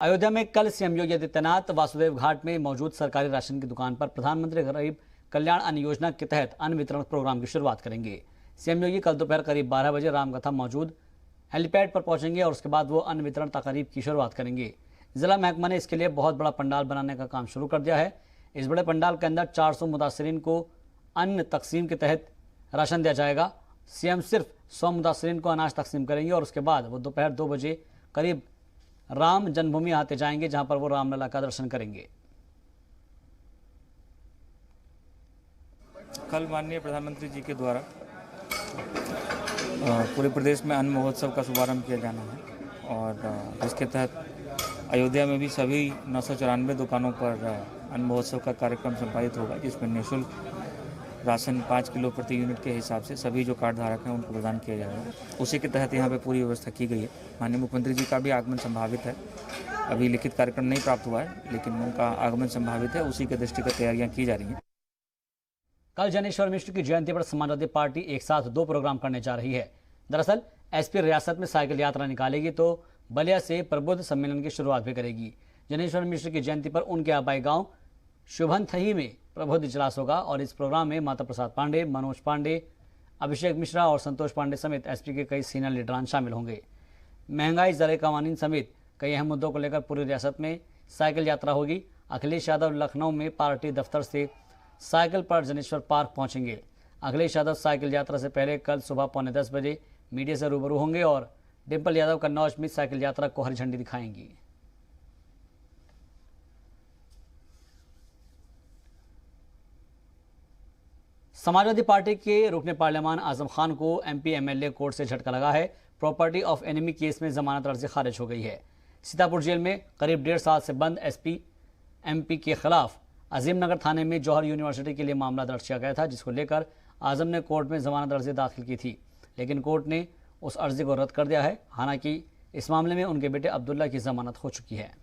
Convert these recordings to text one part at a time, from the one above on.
अयोध्या में कल सीएम योगी आदित्यनाथ वासुदेव घाट में मौजूद सरकारी राशन की दुकान पर प्रधानमंत्री गरीब कल्याण अन्न योजना के तहत अन्न वितरण प्रोग्राम की शुरुआत करेंगे। सीएम योगी कल दोपहर करीब 12 बजे रामकथा मौजूद हेलीपैड पर पहुंचेंगे और उसके बाद वो अन्न वितरण तकरीब की शुरुआत करेंगे। जिला महकमा ने इसके लिए बहुत बड़ा पंडाल बनाने का काम शुरू कर दिया है। इस बड़े पंडाल के अंदर 400 मुतासरीन को अन्न तकसीम के तहत राशन दिया जाएगा। सीएम सिर्फ 100 मुतासरीन को अनाज तकसीम करेंगे और उसके बाद वो दोपहर 2 बजे करीब राम जन्मभूमि आते जाएंगे, जहां पर वो रामलला का दर्शन करेंगे। कल माननीय प्रधानमंत्री जी के द्वारा पूरे प्रदेश में अन्न महोत्सव का शुभारंभ किया जाना है और जिसके तहत अयोध्या में भी सभी 994 दुकानों पर अन्न महोत्सव का कार्यक्रम संपादित होगा, जिसमें निःशुल्क राशन 5 किलो प्रति यूनिट के हिसाब से सभी जो कार्ड धारक हैं उनको प्रदान किया जाएगा। उसी के तहत यहाँ पे पूरी व्यवस्था की गई है। माननीय मुख्यमंत्री जी का भी आगमन संभावित है। अभी लिखित कार्यक्रम नहीं प्राप्त हुआ है, लेकिन उनका आगमन संभावित है। उसी के दृष्टिगत तैयारियां की जा रही हैं। कल जनेश्वर मिश्र की जयंती पर समाजवादी पार्टी एक साथ 2 प्रोग्राम करने जा रही है। दरअसल एसपी रियासत में साइकिल यात्रा निकालेगी तो बलिया से प्रबुद्ध सम्मेलन की शुरुआत भी करेगी। जनेश्वर मिश्र की जयंती पर उनके आबाई गांव शुभनथही में प्रबुद्ध इजलास होगा और इस प्रोग्राम में माता प्रसाद पांडे, मनोज पांडे, अभिषेक मिश्रा और संतोष पांडे समेत एसपी के कई सीनियर लीडरान शामिल होंगे। महंगाई, ज़र कवानीन समेत कई अहम मुद्दों को लेकर पूरी रियासत में साइकिल यात्रा होगी। अखिलेश यादव लखनऊ में पार्टी दफ्तर से साइकिल पर जनेश्वर पार्क पहुंचेंगे। अखिलेश यादव साइकिल यात्रा से पहले कल सुबह 9:45 बजे मीडिया से रूबरू होंगे और डिम्पल यादव कन्नौज में साइकिल यात्रा को हरी झंडी दिखाएंगी। समाजवादी पार्टी के रुकने पार्लियामान आजम खान को एमपी एमएलए कोर्ट से झटका लगा है। प्रॉपर्टी ऑफ एनिमी केस में जमानत अर्जी खारिज हो गई है। सीतापुर जेल में करीब 1.5 साल से बंद एसपी एमपी के खिलाफ अजीमनगर थाने में जौहर यूनिवर्सिटी के लिए मामला दर्ज किया गया था, जिसको लेकर आजम ने कोर्ट में जमानत अर्जी दाखिल की थी, लेकिन कोर्ट ने उस अर्जी को रद्द कर दिया है। हालांकि इस मामले में उनके बेटे अब्दुल्ला की जमानत हो चुकी है।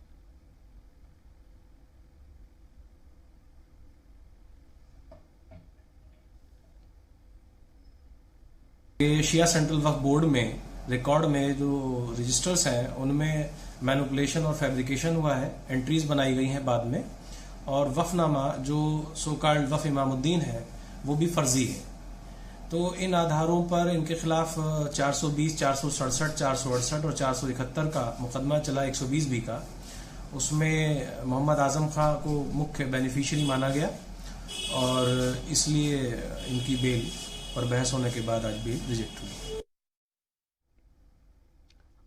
शिया सेंट्रल वक्फ बोर्ड में रिकॉर्ड में जो रजिस्टर्स हैं उनमें मैनिपुलेशन और फैब्रिकेशन हुआ है, एंट्रीज बनाई गई हैं बाद में, और वफनामा जो सो कॉल्ड वफ इमामुद्दीन है वो भी फर्जी है। तो इन आधारों पर इनके खिलाफ 420, 467, 468 और 471 का मुकदमा चला 120B का। उसमें मोहम्मद आजम खां को मुख्य बेनिफिशियरी माना गया और इसलिए इनकी बेल पर बहस होने के बाद आज बेल रिजेक्ट हुई।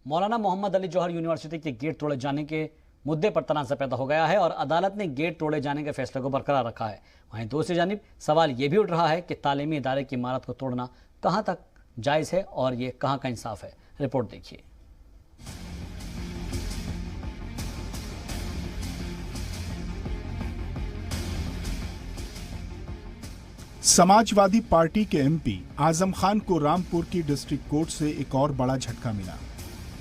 मौलाना मोहम्मद अली जौहर यूनिवर्सिटी के गेट तोड़े जाने के मुद्दे पर तनाज़ा पैदा हो गया है और अदालत ने गेट तोड़े जाने के फैसले को बरकरार रखा है। वहीं दूसरी जानिब सवाल ये भी उठ रहा है कि तालीमी इदारे की इमारत को तोड़ना कहां तक जायज़ है और ये कहां का इंसाफ है। रिपोर्ट देखिए। समाजवादी पार्टी के एमपी आजम खान को रामपुर की डिस्ट्रिक्ट कोर्ट से एक और बड़ा झटका मिला।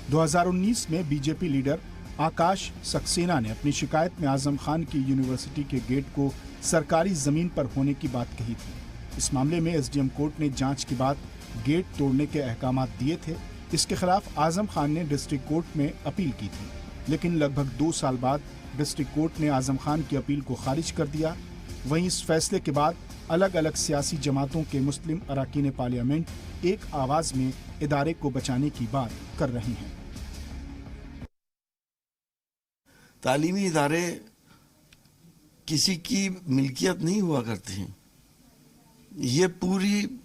2019 में बीजेपी लीडर आकाश सक्सेना ने अपनी शिकायत में आजम खान की यूनिवर्सिटी के गेट को सरकारी जमीन पर होने की बात कही थी। इस मामले में एसडीएम कोर्ट ने जांच के बाद गेट तोड़ने के अहकाम दिए थे। इसके खिलाफ आजम खान ने डिस्ट्रिक्ट कोर्ट में अपील की थी, लेकिन लगभग 2 साल बाद डिस्ट्रिक्ट कोर्ट ने आजम खान की अपील को खारिज कर दिया। वहीं इस फैसले के बाद अलग अलग सियासी जमातों के मुस्लिम अरकान पार्लियामेंट एक आवाज में इदारे को बचाने की बात कर रही हैं। तालीमी इदारे किसी की मिल्कियत नहीं हुआ करते हैं। ये पूरी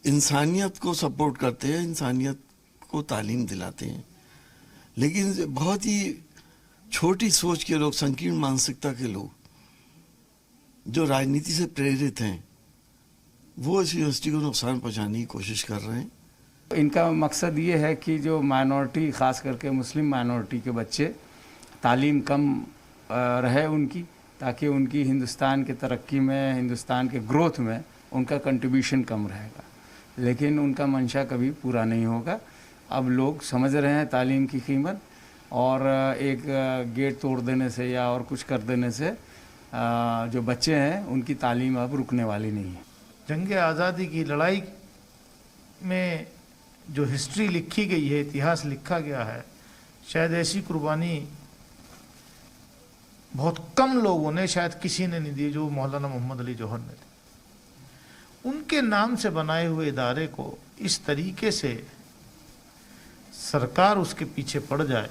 इंसानियत को सपोर्ट करते हैं, इंसानियत को तालीम दिलाते हैं। लेकिन बहुत ही छोटी सोच के लोग, संकीर्ण मानसिकता के लोग जो राजनीति से प्रेरित हैं, वो इस यूनिवर्सिटी को नुकसान पहुंचाने की कोशिश कर रहे हैं। इनका मकसद ये है कि जो माइनॉरिटी, ख़ास करके मुस्लिम माइनॉरिटी के बच्चे, तालीम कम रहे उनकी, ताकि उनकी हिंदुस्तान के तरक्की में, हिंदुस्तान के ग्रोथ में उनका कंट्रीब्यूशन कम रहेगा। लेकिन उनका मंशा कभी पूरा नहीं होगा। अब लोग समझ रहे हैं तालीम की कीमत, और एक गेट तोड़ देने से या और कुछ कर देने से जो बच्चे हैं उनकी तालीम अब रुकने वाली नहीं है। जंग आज़ादी की लड़ाई में जो हिस्ट्री लिखी गई है, इतिहास लिखा गया है, शायद ऐसी कुर्बानी बहुत कम लोगों ने, शायद किसी ने नहीं दिए जो मौलाना मोहम्मद अली जौहर ने दी। उनके नाम से बनाए हुए इदारे को इस तरीके से सरकार उसके पीछे पड़ जाए,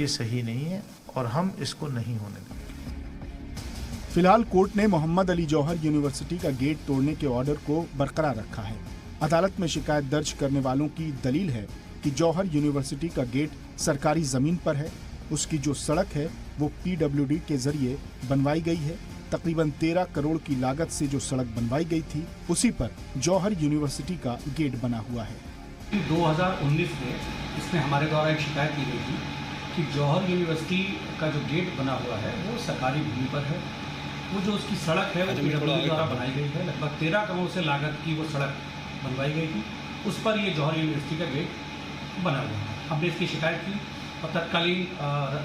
ये सही नहीं है और हम इसको नहीं होने देंगे। फिलहाल कोर्ट ने मोहम्मद अली जौहर यूनिवर्सिटी का गेट तोड़ने के ऑर्डर को बरकरार रखा है। अदालत में शिकायत दर्ज करने वालों की दलील है कि जौहर यूनिवर्सिटी का गेट सरकारी जमीन पर है। उसकी जो सड़क है वो PWD के जरिए बनवाई गई है। तकरीबन 13 करोड़ की लागत से जो सड़क बनवाई गई थी, उसी पर जौहर यूनिवर्सिटी का गेट बना हुआ है। 2019 में इसमें हमारे द्वारा एक शिकायत की गई थी कि जौहर यूनिवर्सिटी का जो गेट बना हुआ है वो सरकारी भूमि पर है। वो जो उसकी सड़क है वो PWD द्वारा बनाई गई है। लगभग 13 करोड़ से लागत की वो सड़क बनवाई गई थी, उस पर ये जौहर यूनिवर्सिटी का गेट बना हुआ है। हमने इसकी शिकायत की और तत्कालीन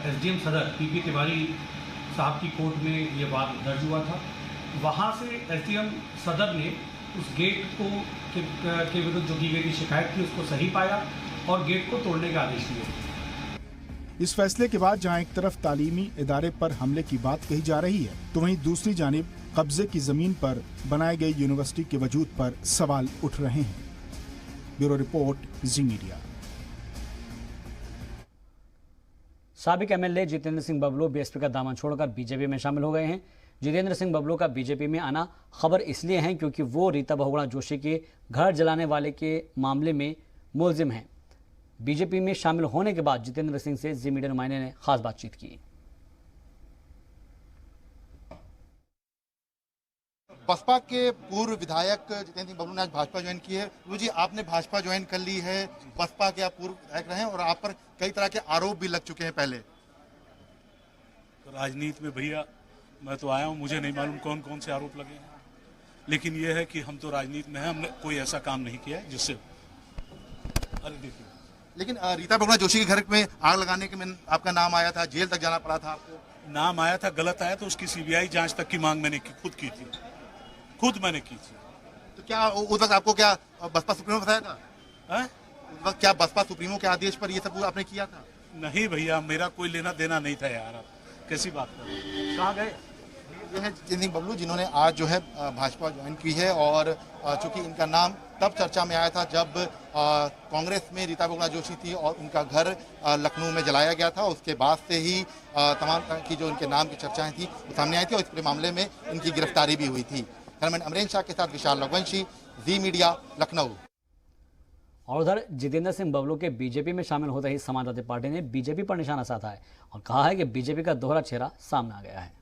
SDM सदर PP तिवारी साहब की कोर्ट में ये वाद दर्ज हुआ था। वहाँ से SDM सदर ने उस गेट को के विरुद्ध जो की गई थी शिकायत थी उसको सही पाया और गेट को तोड़ने का आदेश दिया। इस फैसले के बाद जहां एक तरफ तालीमी इदारे पर हमले की बात कही जा रही है, तो वहीं दूसरी जानिब कब्जे की जमीन पर बनाए गए यूनिवर्सिटी के वजूद पर सवाल उठ रहे हैं। ब्यूरो रिपोर्ट, जी मीडिया। साबिक MLA जितेंद्र सिंह बबलू BSP का दामन छोड़कर बीजेपी में शामिल हो गए हैं। जितेंद्र सिंह बबलू का बीजेपी में आना खबर इसलिए है क्योंकि वो रीता बहुगुणा जोशी के घर जलाने वाले के मामले में मुलजिम हैं। बीजेपी में शामिल होने के बाद जितेंद्र सिंह से जी मीडिया नुमाइंदे ने खास बातचीत की। बसपा के पूर्व विधायक जितेंद्र सिंह बबलू ने आज भाजपा ज्वाइन की है। गुरु जी, आपने भाजपा ज्वाइन कर ली है, बसपा के आप पूर्व विधायक रहे हैं और आप पर कई तरह के आरोप भी लग चुके हैं पहले। तो राजनीति में भैया मैं तो आया हूँ, मुझे नहीं मालूम कौन कौन से आरोप लगे हैं, लेकिन यह है कि हम तो राजनीति में हैं, हमने कोई ऐसा काम नहीं किया है जिससे। अरे देखिए, लेकिन रीता बहुगुणा जोशी के घर में आग लगाने के में आपका नाम आया था, जेल तक जाना पड़ा था आपको। नाम आया था, गलत आया तो उसकी CBI जांच तक की मांग मैंने खुद की थी, खुद मैंने की थी। तो क्या उस वक्त आपको क्या बसपा सुप्रीमो बताया था? उस वक्त क्या बसपा सुप्रीमो के आदेश पर ये सब आपने किया था? नहीं भैया, मेरा कोई लेना देना नहीं था यार, आप कैसी बात कर रहे हैं? कहाँ गए? ये है जितेंद्र सिंह बबलू जिन्होंने आज जो है भाजपा ज्वाइन की है और चूंकि इनका नाम तब चर्चा में आया था जब कांग्रेस में रीता बहुगुणा जोशी थी और उनका घर लखनऊ में जलाया गया था। उसके बाद से ही तमाम तरह की जो इनके नाम की चर्चाएं थी वो सामने आई थी और इस पूरे मामले में इनकी गिरफ्तारी भी हुई थी। कैमरामैन अमरेन शाह के साथ विशाल रघुवंशी, जी मीडिया, लखनऊ। और उधर जितेंद्र सिंह बबलू के बीजेपी में शामिल होते ही समाजवादी पार्टी ने बीजेपी पर निशाना साधा है और कहा है कि बीजेपी का दोहरा चेहरा सामने आ गया है।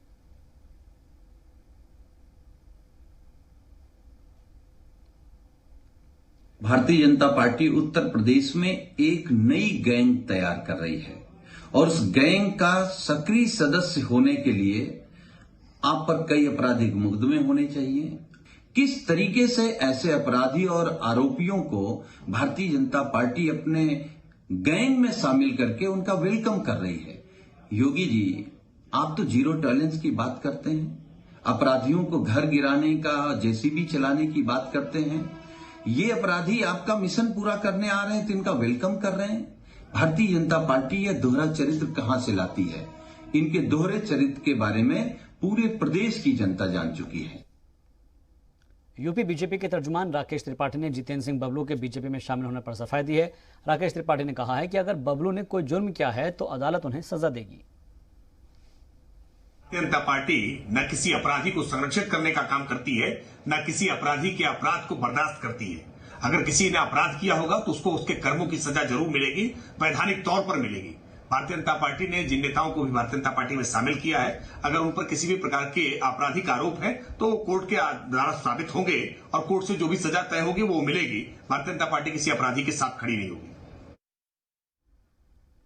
भारतीय जनता पार्टी उत्तर प्रदेश में एक नई गैंग तैयार कर रही है और उस गैंग का सक्रिय सदस्य होने के लिए आप पर कई आपराधिक मुकदमे होने चाहिए। किस तरीके से ऐसे अपराधी और आरोपियों को भारतीय जनता पार्टी अपने गैंग में शामिल करके उनका वेलकम कर रही है। योगी जी, आप तो जीरो टॉलरेंस की बात करते हैं, अपराधियों को घर गिराने का, जेसीबी चलाने की बात करते हैं। ये अपराधी आपका मिशन पूरा करने आ रहे हैं तो इनका वेलकम कर रहे हैं। भारतीय जनता पार्टी यह दोहरा चरित्र कहां से लाती है? इनके दोहरे चरित्र के बारे में पूरे प्रदेश की जनता जान चुकी है। यूपी बीजेपी के तर्जुमान राकेश त्रिपाठी ने जितेंद्र सिंह बबलू के बीजेपी में शामिल होने पर सफाई दी है। राकेश त्रिपाठी ने कहा है कि अगर बबलू ने कोई जुर्म किया है तो अदालत उन्हें सजा देगी। भारतीय जनता पार्टी न किसी अपराधी को संरक्षित करने का काम करती है, न किसी अपराधी के अपराध को बर्दाश्त करती है। अगर किसी ने अपराध किया होगा तो उसको उसके कर्मों की सजा जरूर मिलेगी, वैधानिक तौर पर मिलेगी। भारतीय जनता पार्टी ने जिन नेताओं को भी भारतीय जनता पार्टी में शामिल किया है, अगर उन पर किसी भी प्रकार के आपराधिक आरोप है तो कोर्ट के द्वारा साबित होंगे और कोर्ट से जो भी सजा तय होगी वो मिलेगी। भारतीय जनता पार्टी किसी अपराधी के साथ खड़ी नहीं होगी।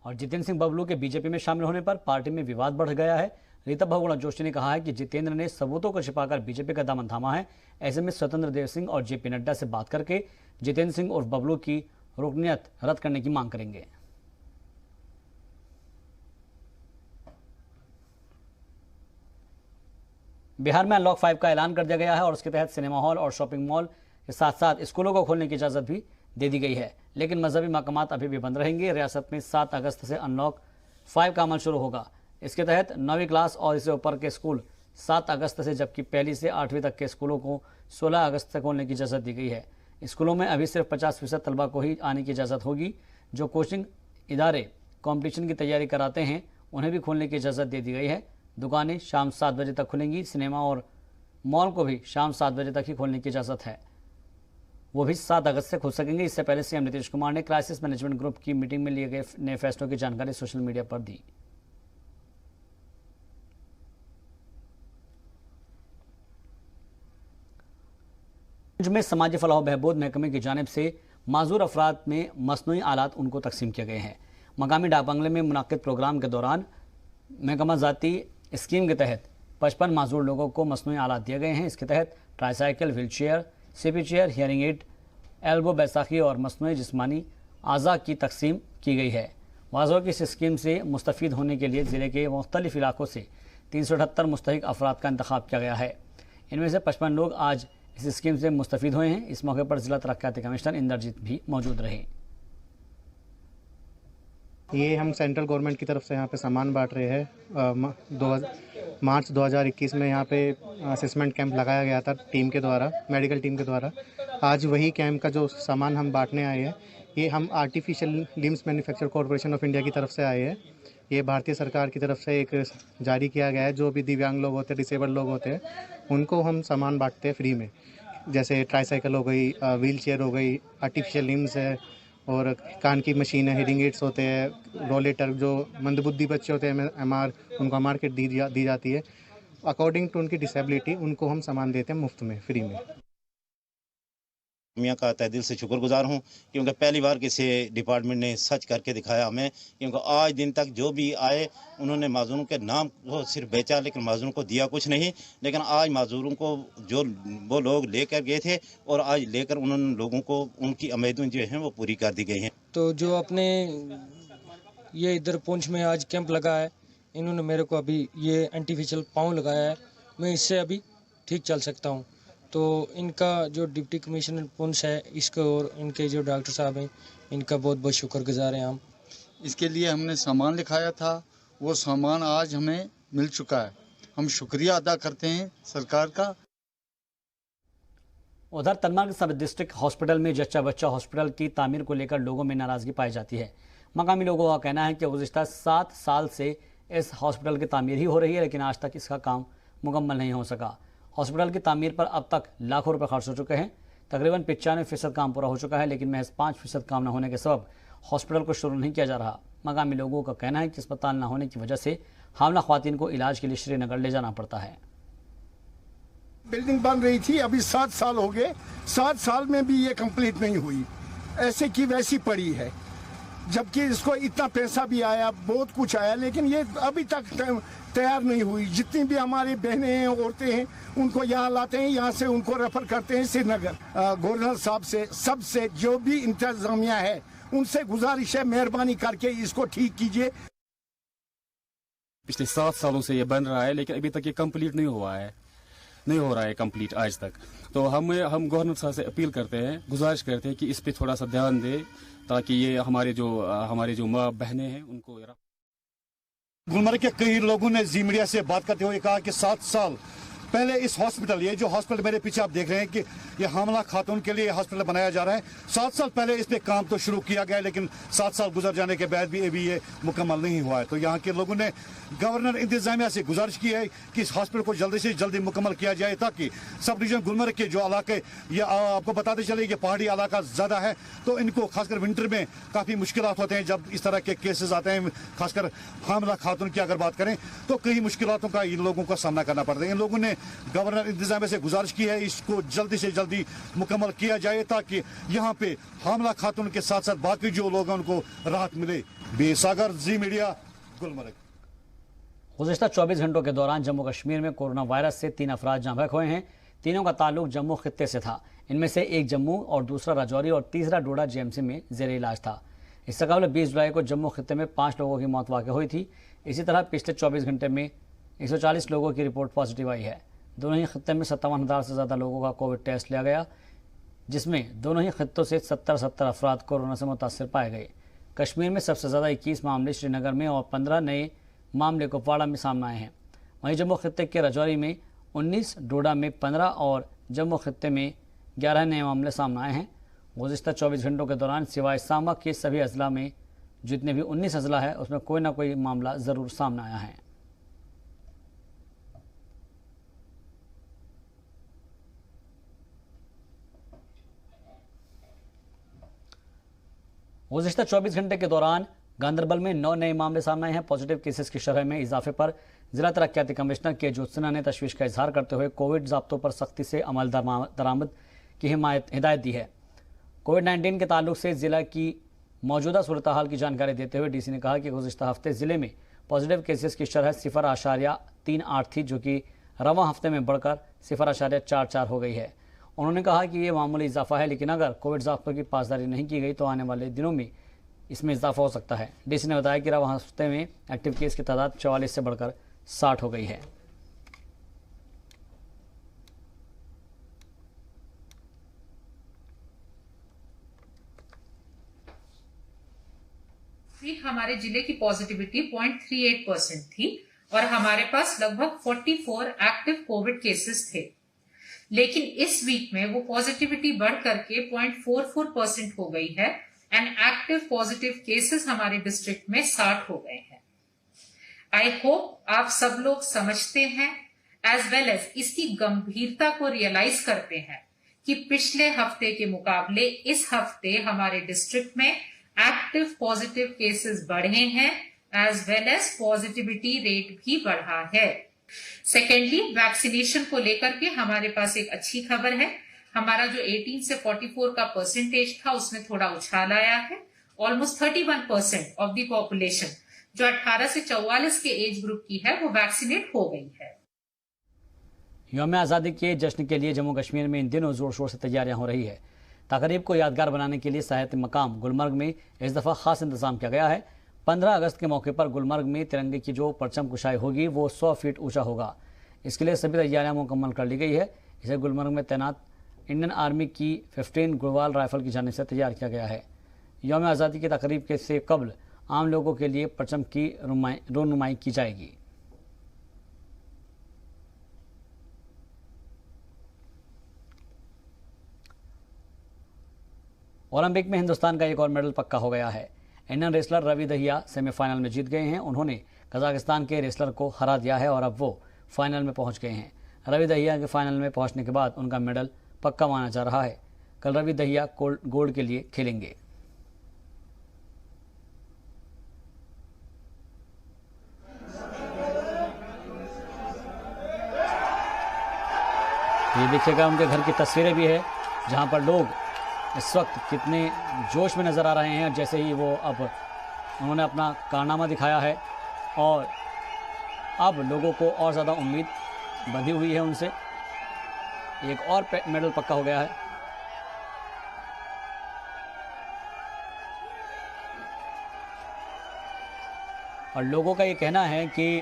और जितेंद्र सिंह बबलू के बीजेपी में शामिल होने पर पार्टी में विवाद बढ़ गया है। रीता बहुगुणा जोशी ने कहा है कि जितेंद्र ने सबूतों को छिपाकर बीजेपी का दामन थामा है। ऐसे में स्वतंत्र देव सिंह और जेपी नड्डा से बात करके जितेंद्र सिंह और बबलू की रुकनियत रद्द करने की मांग करेंगे। बिहार में अनलॉक 5 का ऐलान कर दिया गया है और उसके तहत सिनेमा हॉल और शॉपिंग मॉल के साथ साथ स्कूलों को खोलने की इजाजत भी दे दी गई है, लेकिन मजहबी मकामात अभी भी बंद रहेंगे। रियासत में 7 अगस्त से अनलॉक 5 का अमल शुरू होगा। इसके तहत 9वीं क्लास और इससे ऊपर के स्कूल 7 अगस्त से, जबकि 1 से 8वीं तक के स्कूलों को 16 अगस्त तक खोलने की इजाज़त दी गई है। स्कूलों में अभी सिर्फ 50% तलबा को ही आने की इजाज़त होगी। जो कोचिंग इदारे कंपटीशन की तैयारी कराते हैं उन्हें भी खोलने की इजाज़त दे दी गई है। दुकानें शाम 7 बजे तक खुलेंगी। सिनेमा और मॉल को भी शाम 7 बजे तक ही खोलने की इजाज़त है, वो भी 7 अगस्त से खुल सकेंगे। इससे पहले सीएम नीतीश कुमार ने क्राइसिस मैनेजमेंट ग्रुप की मीटिंग में लिए गए नए फैसलों की जानकारी सोशल मीडिया पर दी। में समाजी फलाह व बहबूद महकमे की जानिब से माजूर अफराद में मसनूई आलात उनको तकसीम किए गए हैं। मकामी डाक बंगले में मुनाकिद प्रोग्राम के दौरान महकमा ज़ाती स्कीम के तहत 55 माजूर लोगों को मसनूई आलात दिए गए हैं। इसके तहत tricycle, wheel chair, CP chair, hearing aid, elbow Baisakhi और मसनूई जिस्मानी आज़ा की तकसीम की गई है। वाज़ों की इस स्कीम से मुस्तफ़ीद होने के लिए ज़िले के मुख्तलिफ इलाकों से 378 मुस्तहिक अफराद का इंतखाब किया गया है। इनमें से 55 लोग आज इस स्कीम से मुस्तफ़ीद हुए हैं। इस मौके पर जिला तरक्याती कमिश्नर इंद्रजीत भी मौजूद रहे। ये हम सेंट्रल गवर्नमेंट की तरफ से यहाँ पे सामान बांट रहे हैं। मार्च 2021 में यहाँ पे असेसमेंट कैंप लगाया गया था टीम के द्वारा, मेडिकल टीम के द्वारा। आज वही कैंप का जो सामान हम बांटने आए हैं, ये हम artificial limbs manufacture corporation of India की तरफ से आए हैं। ये भारतीय सरकार की तरफ से एक जारी किया गया है। जो भी दिव्यांग लोग होते हैं, डिसेबल्ड लोग होते हैं, उनको हम सामान बांटते हैं फ्री में। जैसे ट्राईसाइकिल हो गई, व्हील चेयर हो गई, आर्टिफिशियल लिम्स है और कान की मशीन है, हियरिंग एड्स होते हैं, रोलेटर जो मंदबुद्धि बच्चे होते हैं MR, उनको MR किट दी जाती है। अकॉर्डिंग टू उनकी डिसेबिलिटी उनको हम सामान देते हैं मुफ्त में, फ्री में। मियाँ का तहे दिल से शुक्रगुजार हूँ क्योंकि पहली बार किसी डिपार्टमेंट ने सच करके दिखाया हमें, क्योंकि आज दिन तक जो भी आए उन्होंने माजूरों के नाम को सिर्फ बेचा, लेकिन माजूरों को दिया कुछ नहीं। लेकिन आज माजूरों को जो वो लोग लेकर गए थे और आज लेकर उन्होंने लोगों को उनकी उम्मीदें जो हैं वो पूरी कर दी गई हैं। तो जो अपने ये इधर पुंछ में आज कैंप लगा है, इन्होंने मेरे को अभी ये आर्टिफिशियल पाँव लगाया है, मैं इससे अभी ठीक चल सकता हूँ। तो इनका जो डिप्टी कमिश्नर पुंछ है, इसको और इनके जो डॉक्टर साहब हैं, इनका बहुत बहुत शुक्रगुजार हैं हम। इसके लिए हमने सामान लिखाया था, वो सामान आज हमें मिल चुका है। हम शुक्रिया अदा करते हैं सरकार का। उधर तनमार्ग के सब डिस्ट्रिक्ट हॉस्पिटल में जच्चा बच्चा हॉस्पिटल की तामीर को लेकर लोगों में नाराज़गी पाई जाती है। मकामी लोगों का कहना है कि गुज़िश्ता 7 साल से इस हॉस्पिटल की तामीर ही हो रही है, लेकिन आज तक इसका काम मुकम्मल नहीं हो सका। हॉस्पिटल की तामीर पर अब तक लाखों रुपए खर्च हो चुके हैं। तकरीबन 95% काम पूरा हो चुका है, लेकिन महज 5% काम न होने के सबब हॉस्पिटल को शुरू नहीं किया जा रहा। मकामी लोगों का कहना है कि अस्पताल न होने की वजह से हामला ख्वातीन को इलाज के लिए श्रीनगर ले जाना पड़ता है। बिल्डिंग बन रही थी, अभी 7 साल हो गए, 7 साल में भी ये कंप्लीट नहीं हुई, ऐसे की वैसी पड़ी है। जबकि इसको इतना पैसा भी आया, बहुत कुछ आया, लेकिन ये अभी तक तैयार नहीं हुई। जितनी भी हमारी बहनें हैं, औरतें हैं, उनको यहाँ लाते हैं, यहाँ से उनको रेफर करते हैं श्रीनगर। गवर्नर साहब से, सबसे जो भी इंतजामिया है, उनसे गुजारिश है, मेहरबानी करके इसको ठीक कीजिए। पिछले 7 सालों से ये बन रहा है, लेकिन अभी तक ये कंप्लीट नहीं हुआ है, नहीं हो रहा है कंप्लीट आज तक। तो हम गवर्नर साहब से अपील करते हैं, गुजारिश करते हैं कि इस पे थोड़ा सा ध्यान दे, ताकि ये हमारे जो माँ बहनें हैं उनको। गुलमर्ग के कई लोगों ने जी मीडिया से बात करते हुए कहा कि 7 साल पहले इस हॉस्पिटल, ये जो हॉस्पिटल मेरे पीछे आप देख रहे हैं कि ये हामला खातून के लिए हॉस्पिटल बनाया जा रहा है, 7 साल पहले इस पे काम तो शुरू किया गया, लेकिन 7 साल गुजर जाने के बाद भी अभी ये मुकम्मल नहीं हुआ है। तो यहाँ के लोगों ने गवर्नर इंतजामिया से गुजारिश की है कि इस हॉस्पिटल को जल्दी से जल्दी मुकम्मल किया जाए, ताकि सब डिवीजन गुलमर्ग के जो इलाके, ये आपको बताते चले कि पहाड़ी इलाका ज़्यादा है, तो इनको खासकर विंटर में काफ़ी मुश्किलात होते हैं जब इस तरह के केसेस आते हैं। खासकर हामला खातून की अगर बात करें तो कई मुश्किलातों का इन लोगों का सामना करना पड़ता है। इन लोगों ने गवर्नर इंतजामिया से गुजारिश की है इसको जल्दी से जल्दी मुकम्मल किया जाए, ताकि यहाँ पे हामला खातून के साथ साथ बाकी जो लोग हैं उनको राहत मिले। बेसागर, जी मीडिया, गुलमर्ग। गुज़िश्ता 24 घंटों के दौरान जम्मू कश्मीर में कोरोना वायरस से 3 अफराद जाँ बहक हुए हैं। तीनों का ताल्लुक जम्मू खित्ते से था। इनमें से एक जम्मू और दूसरा राजौरी और तीसरा डोडा GMC में ज़ेरे इलाज था। इससे कबल 20 जुलाई को जम्मू खित्ते में 5 लोगों की मौत वाक़ हुई थी। इसी तरह पिछले 24 घंटे में 140 लोगों की रिपोर्ट पॉजिटिव आई है। दोनों ही खित्ते में 57,000 से ज़्यादा लोगों का कोविड टेस्ट लिया गया, जिसमें दोनों ही खित्तों से 70 अफराद कोरोना से मुतासर पाए गए। कश्मीर में सबसे ज़्यादा 21 मामले श्रीनगर में और 15 नए मामले कुपवाड़ा में सामने आए हैं। वहीं जम्मू खित्ते के राजौरी में 19, डोडा में 15 और जम्मू खित्ते में 11 नए मामले सामने आए हैं। गुज़िश्ता 24 घंटों के दौरान सिवाय सांबा के सभी अजला में जितने भी 19 अजला है उसमें कोई ना कोई मामला ज़रूर सामने आया है। गुज़िश्ता 24 घंटे के दौरान गांदरबल में 9 नए मामले सामने आए हैं। पॉजिटिव केसेस की शरह में इजाफे पर जिला तरक्याती कमिश्नर के ज्योत्सना ने तशवीश का इजहार करते हुए कोविड ज़ाब्तों पर सख्ती से अमल दरामद की हिदायत दी है। कोविड-19 के ताल्लुक से जिला की मौजूदा सूरत हाल की जानकारी देते हुए डीसी ने कहा कि गुज़िश्ता हफ्ते ज़िले में पॉजिटिव केसेस की शरह 0.38 थी, जो कि रवां हफ्ते में बढ़कर 0.44 हो गई है। उन्होंने कहा कि ये मामूली इजाफा है, लेकिन अगर कोविड ज़ाब्तों की पासदारी नहीं की गई तो आने वाले दिनों में इसमें इजाफा हो सकता है। डीसी ने बताया कि रवां हफ्ते में एक्टिव केस की तादाद 44 से बढ़कर 60 हो गई है। हमारे जिले की पॉजिटिविटी 0.38% थी और हमारे पास लगभग 44 एक्टिव कोविड केसेस थे, लेकिन इस वीक में वो पॉजिटिविटी बढ़ करके 0.44% हो गई है एंड एक्टिव पॉजिटिव केसेस हमारे डिस्ट्रिक्ट में 60 हो गए हैं। आई होप आप सब लोग समझते हैं एज वेल एज इसकी गंभीरता को रियलाइज करते हैं कि पिछले हफ्ते के मुकाबले इस हफ्ते हमारे डिस्ट्रिक्ट में एक्टिव पॉजिटिव केसेस बढ़े हैं as well as positivity rate भी बढ़ा है। सेकेंडली, वैक्सीनेशन को लेकर के हमारे पास एक अच्छी खबर है। हमारा जो 18 से 44 का परसेंटेज था उसमें थोड़ा उछाल आया है। ऑलमोस्ट 31% ऑफ द पॉपुलेशन जो 18 से 44 के एज ग्रुप की है वो वैक्सीनेट हो गई है। यौम आज़ादी के जश्न के लिए जम्मू कश्मीर में इन दिनों जोर शोर से तैयारियां हो रही है। तकरीब को यादगार बनाने के लिए साहित्य मकाम गुलमर्ग में इस दफ़ा खास इंतजाम किया गया है। 15 अगस्त के मौके पर गुलमर्ग में तिरंगे की जो परचम कुशाई होगी वो 100 फीट ऊंचा होगा। इसके लिए सभी तैयारियां मुकम्मल कर ली गई है। इसे गुलमर्ग में तैनात इंडियन आर्मी की 15 गुरवाल राइफल की जानिब से तैयार किया गया है। यौम आज़ादी की तकरीब के से कबल आम लोगों के लिए परचम की रोनुमाई की जाएगी। ओलंपिक में हिंदुस्तान का एक और मेडल पक्का हो गया है। Indian wrestler Ravi Dahiya semifinal में जीत गए हैं। उन्होंने कजाकिस्तान के रेसलर को हरा दिया है और अब वो फाइनल में पहुंच गए हैं। रवि दहिया के फाइनल में पहुंचने के बाद उनका मेडल पक्का माना जा रहा है। कल रवि दहिया गोल्ड के लिए खेलेंगे। ये देखिएगा उनके घर की तस्वीरें भी है, जहां पर लोग इस वक्त कितने जोश में नज़र आ रहे हैं। जैसे ही वो अब उन्होंने अपना कारनामा दिखाया है और अब लोगों को और ज़्यादा उम्मीद बंधी हुई है उनसे। एक और मेडल पक्का हो गया है। और लोगों का ये कहना है कि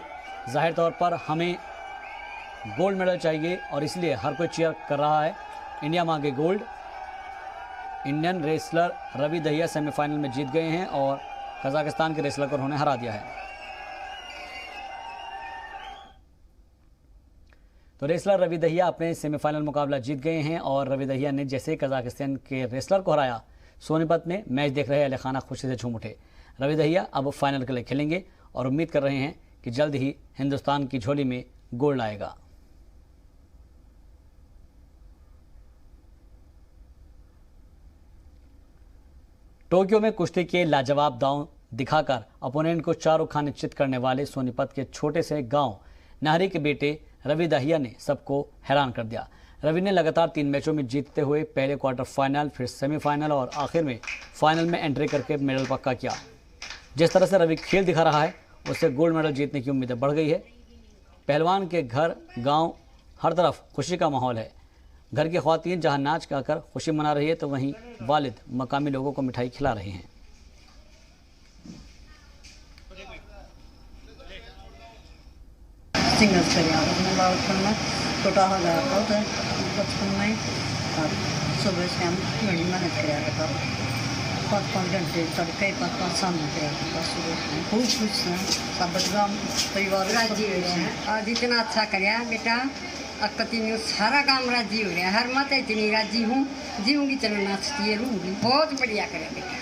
जाहिर तौर पर हमें गोल्ड मेडल चाहिए और इसलिए हर कोई चीयर कर रहा है। इंडिया मांगे gold. Indian wrestler Ravi Dahiya semifinal में जीत गए हैं और कजाकिस्तान के रेसलर को उन्होंने हरा दिया है। तो रेसलर रवि दहिया अपने सेमीफाइनल मुकाबला जीत गए हैं और रवि दहिया ने जैसे कजाकिस्तान के रेसलर को हराया, सोनीपत में मैच देख रहे अली खाना खुशी से झूम उठे। रवि दहिया अब फाइनल के लिए खेलेंगे और उम्मीद कर रहे हैं कि जल्द ही हिंदुस्तान की झोली में गोल्ड आएगा। टोक्यो में कुश्ती के लाजवाब दांव दिखाकर अपोनेंट को चारों खाने चित करने वाले सोनीपत के छोटे से गांव नाहरी के बेटे रवि दहिया ने सबको हैरान कर दिया। रवि ने लगातार 3 मैचों में जीतते हुए पहले क्वार्टर फाइनल, फिर सेमीफाइनल और आखिर में फाइनल में एंट्री करके मेडल पक्का किया। जिस तरह से रवि खेल दिखा रहा है उससे गोल्ड मेडल जीतने की उम्मीदें बढ़ गई है। पहलवान के घर गांव हर तरफ खुशी का माहौल है। घर की ख्वातीन जहां नाच गाकर खुशी मना रही है तो वहीं वालिद मकामी लोगों को मिठाई खिला रहे हैं। सिंगल्स करिए उसमें बचपन में छोटा हो जाता था बचपन में और सुबह से हम बड़ी मेहनत कराया था। बहुत कॉन्फिडेंट है तड़के पर सामने पे खूब खुश हैं सब बच्चा परिवार राजी हो रहे हैं। आज इतना अच्छा कराया बेटा, अब कंटिन्यू सारा काम राजी हो रहा है। हर मत इतनी राजी हूँ, जीऊँगी चलो नाचती रहूँगी। बहुत बढ़िया करे बेटा,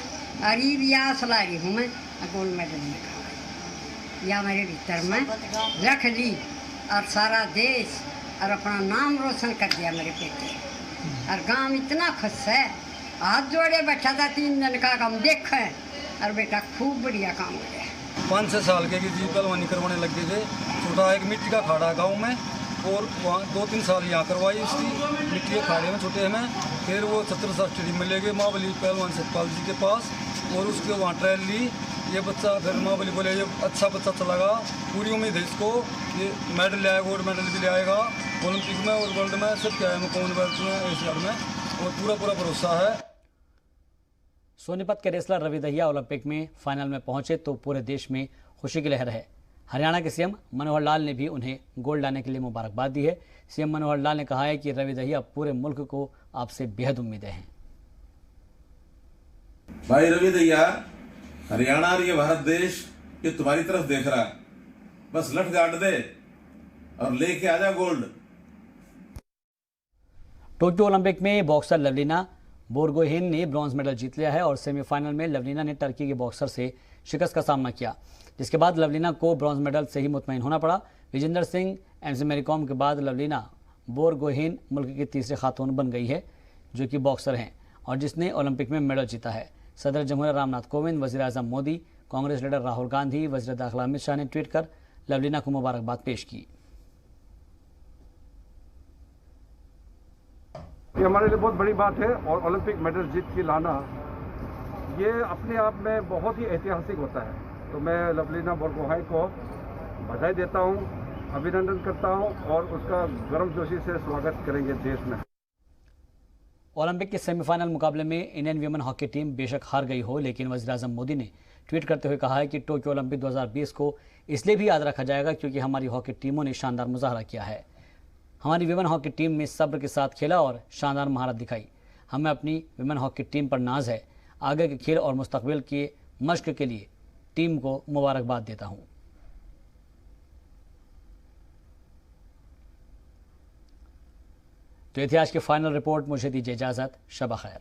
अरे भी आस ला रही हूँ मैं गोल्ड मेडल निकाला या मेरे भीतर में रख ली और सारा देश और अपना नाम रोशन कर दिया मेरे बेटे। और गांव इतना खुश है, हाथ जोड़े बैठा था 3 दिन का काम देख है और बेटा खूब बढ़िया काम हो गया। 5-6 साल के जी पहलवानी करवाने लग गए थे। छोटा एक मिट्टी का खाड़ा गांव में और वहाँ 2-3 साल यहाँ करवाई उसकी मिट्टी के खाड़े में छोटे में। फिर वो 17 स्टेडियम में ले गए महाबली पहलवान सतपाल जी के पास और उसके वहाँ ट्रायल ली। ये बच्चा फिर महाबली बोले ये अच्छा बच्चा चलागा, पूरी उम्मीद है इसको, ये मेडल ले आएगा, गोल्ड मेडल भी ले आएगा ओलंपिक में और वर्ल्ड में सब क्या है, कॉमनवेल्थ में, एशियाड में, और पूरा भरोसा है। सोनीपत के रेसलर रवि दहिया ओलंपिक में फाइनल में पहुंचे तो पूरे देश में खुशी की लहर है। हरियाणा के सीएम मनोहर लाल ने भी उन्हें गोल्ड लाने के लिए मुबारकबाद दी है। सीएम मनोहर लाल ने कहा है कि रवि दहिया पूरे मुल्क को आपसे बेहद उम्मीदें हैं। भाई रवि दहिया, हरियाणा और ये भारत देश ये तुम्हारी तरफ देख रहा है, बस लठ गाड़ दे और लेके आजा गोल्ड। टोक्यो ओलंपिक में बॉक्सर लवलीना बोरगोहेन ने ब्रॉन्ज मेडल जीत लिया है और सेमीफाइनल में लवलीना ने टर्की के बॉक्सर से शिकस्त का सामना किया, जिसके बाद लवलीना को ब्रॉन्ज मेडल से ही मुतमईन होना पड़ा। विजेंदर सिंह, एमसी मैरीकॉम के बाद लवलीना बोरगोहेन मुल्क की तीसरी खातून बन गई है जो कि बॉक्सर हैं और जिसने ओलंपिक में मेडल जीता है। सदर जमहूरिया रामनाथ कोविंद, वज़ीर आज़म मोदी, कांग्रेस लीडर राहुल गांधी, वज़ीर दाखिला अमित शाह ने ट्वीट कर लवलीना को मुबारकबाद पेश की। ये हमारे लिए बहुत बड़ी बात है और ओलंपिक मेडल जीत के लाना ये अपने आप में बहुत ही ऐतिहासिक होता है। तो मैं लवलीना बोरगोहाइन को बधाई देता हूँ, अभिनंदन करता हूँ और उसका गर्मजोशी से स्वागत करेंगे देश में। ओलंपिक के सेमीफाइनल मुकाबले में इंडियन वीमेन हॉकी टीम बेशक हार गई हो, लेकिन वज़ीर आज़म मोदी ने ट्वीट करते हुए कहा है कि टोक्यो ओलंपिक 2020 को इसलिए भी याद रखा जाएगा क्योंकि हमारी हॉकी टीमों ने शानदार मुजाहरा किया है। हमारी विमेन हॉकी टीम ने सब्र के साथ खेला और शानदार महारत दिखाई। हमें अपनी विमेन हॉकी टीम पर नाज है। आगे के खेल और मुस्तकबिल के मश्क के लिए टीम को मुबारकबाद देता हूँ। तो इतिहास की फाइनल रिपोर्ट, मुझे दीजिए इजाज़त। शब खैर।